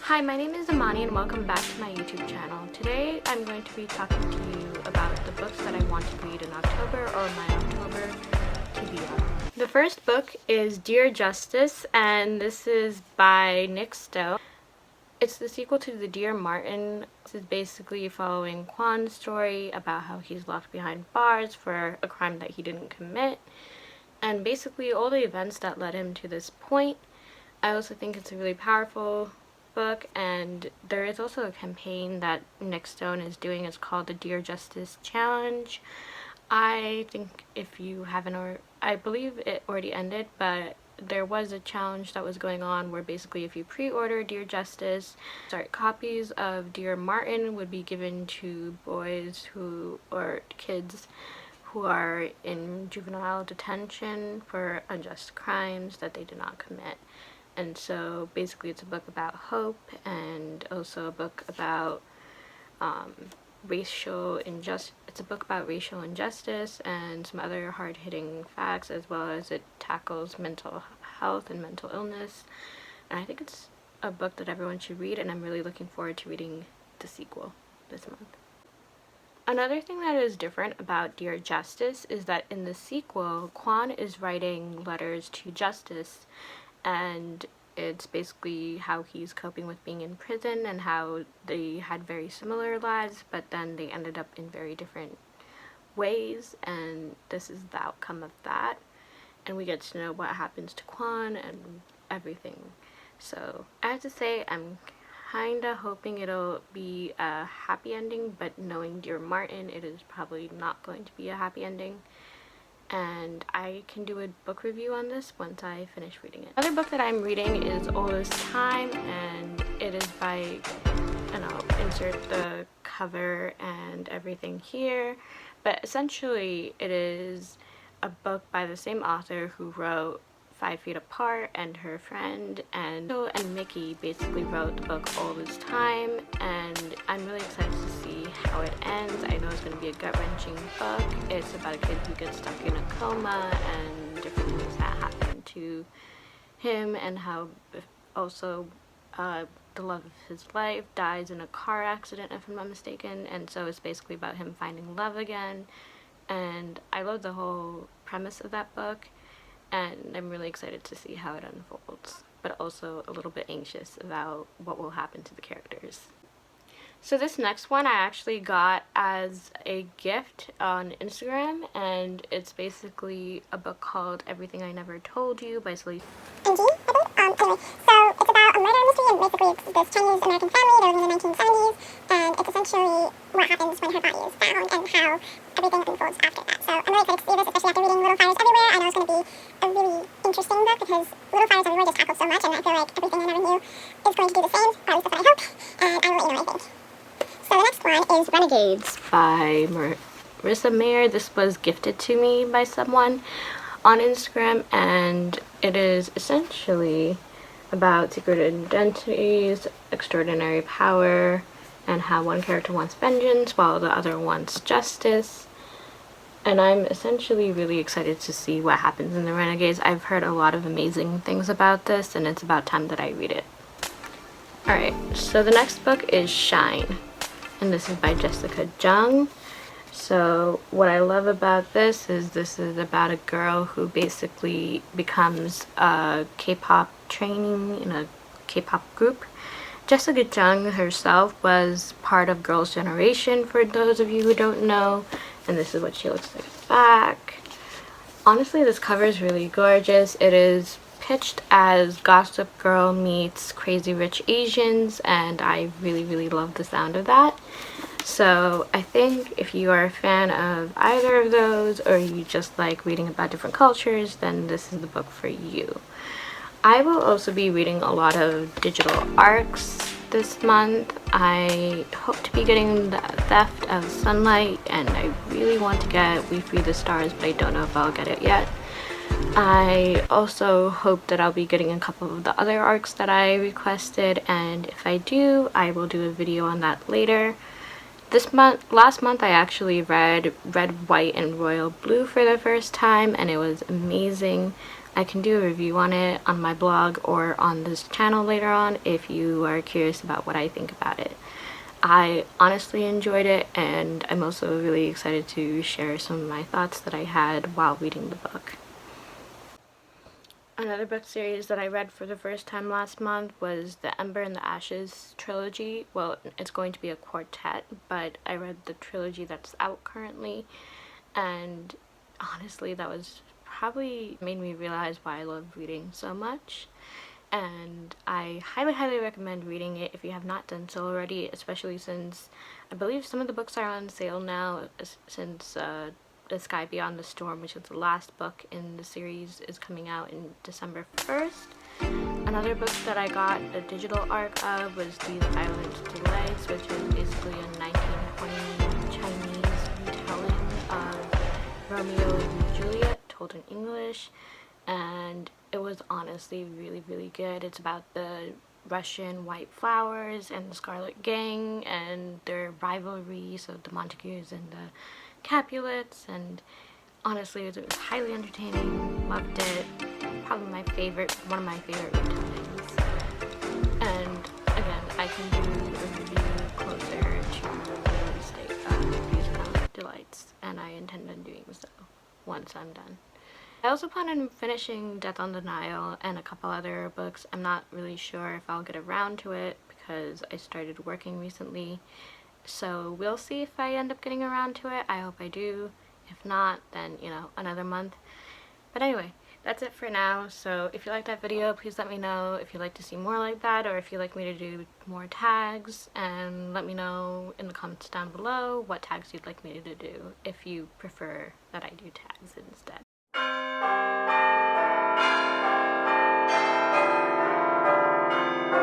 Hi, my name is Amani and welcome back to my YouTube channel. Today I'm going to be talking to you about the books that I want to read in October, or my October TBR. The first book is Dear Justice, and this is by Nick Stowe. It's the sequel to the Dear Martin. This is basically following Kwan's story about how he's locked behind bars for a crime that he didn't commit, and basically all the events that led him to this point. I also think it's a really powerful book, and there is also a campaign that Nick Stone is doing. It's called the Dear Justice Challenge. I think if you haven't, or I believe it already ended, but there was a challenge that was going on where basically if you pre-order Dear Justice, copies of Dear Martin would be given to boys or kids who are in juvenile detention for unjust crimes that they did not commit. And so basically it's a book about hope, and also a book about racial injustice. It's a book about racial injustice and some other hard-hitting facts, as well as it tackles mental health and mental illness. And I think it's a book that everyone should read, and I'm really looking forward to reading the sequel this month. Another thing that is different about Dear Justice is that in the sequel, Kwan is writing letters to Justice, and it's basically how he's coping with being in prison and how they had very similar lives, but then they ended up in very different ways, and this is the outcome of that. And we get to know what happens to Kwan and everything. So I have to say, I'm kinda hoping it'll be a happy ending, but knowing Dear Martin, it is probably not going to be a happy ending. And I can do a book review on this once I finish reading it. Another book that I'm reading is All This Time, and it is by, and I'll insert the cover and everything here, but essentially it is a book by the same author who wrote 5 Feet Apart and Her Friend, and Mickey basically wrote the book All This Time, and I'm really excited to see how it ends. I know it's going to be a gut-wrenching book. It's about a kid who gets stuck in a coma and different things that happen to him, and how also the love of his life dies in a car accident, if I'm not mistaken, and so it's basically about him finding love again. And I love the whole premise of that book, and I'm really excited to see how it unfolds, but also a little bit anxious about what will happen to the characters. So this next one I actually got as a gift on Instagram, and it's basically a book called Everything I Never Told You by Celeste. Angie, I believe. Anyway, so it's about a murder mystery, and basically it's this Chinese-American family. They're living in the 1970s, and it's essentially what happens when her body is found and how everything unfolds after that. So I'm really excited to see this, especially after reading Little Fires Everywhere. I know it's going to be a really interesting book because Little Fires Everywhere just tackles so much, and I feel like Everything I Never Knew is going to do the same, or at least that's what I hope, and I will let you know what I think. So the next one is Renegades by Marissa Mayer. This was gifted to me by someone on Instagram, and it is essentially about secret identities, extraordinary power, and how one character wants vengeance while the other wants justice. And I'm essentially really excited to see what happens in the Renegades. I've heard a lot of amazing things about this, and it's about time that I read it. Alright, so the next book is Shine, and this is by Jessica Jung. So what I love about this is about a girl who basically becomes a K-pop trainee in a K-pop group. Jessica Jung herself was part of Girls' Generation, for those of you who don't know, and this is what she looks like back. Honestly, this cover is really gorgeous. It is pitched as Gossip Girl meets Crazy Rich Asians, and I really love the sound of that. So I think if you are a fan of either of those, or you just like reading about different cultures, then this is the book for you. I will also be reading a lot of digital arcs this month. I hope to be getting The Theft of Sunlight, and I really want to get We Free the Stars, but I don't know if I'll get it yet. I also hope that I'll be getting a couple of the other arcs that I requested, and if I do, I will do a video on that later. Last month I actually read Red, White, and Royal Blue for the first time, and it was amazing. I can do a review on it on my blog or on this channel later on if you are curious about what I think about it. I honestly enjoyed it, and I'm also really excited to share some of my thoughts that I had while reading the book. Another book series that I read for the first time last month was the Ember and the Ashes trilogy. Well, it's going to be a quartet, but I read the trilogy that's out currently, and honestly, that was probably made me realize why I love reading so much. And I highly recommend reading it if you have not done so already, especially since I believe some of the books are on sale now, since The Sky Beyond the Storm, which is the last book in the series, is coming out in December 1st. Another book that I got the digital arc of was The Violent Delights, which is basically a 1920 Chinese retelling of Romeo and Juliet told in English, and it was honestly really good. It's about the Russian White Flowers and the Scarlet Gang and their rivalry, so the Montagues and the Capulets, and honestly it was highly entertaining. Loved it. Probably one of my favorite retellings. And again, I can do a review closer to the release date of These Violent Delights, and I intend on doing so once I'm done. I also plan on finishing Death on the Nile and a couple other books. I'm not really sure if I'll get around to it because I started working recently. So we'll see if I end up getting around to it. I hope I do. If not, then, you know, another month. But anyway, that's it for now. So if you liked that video, please let me know if you'd like to see more like that, or if you'd like me to do more tags, and let me know in the comments down below what tags you'd like me to do if you prefer that I do tags instead.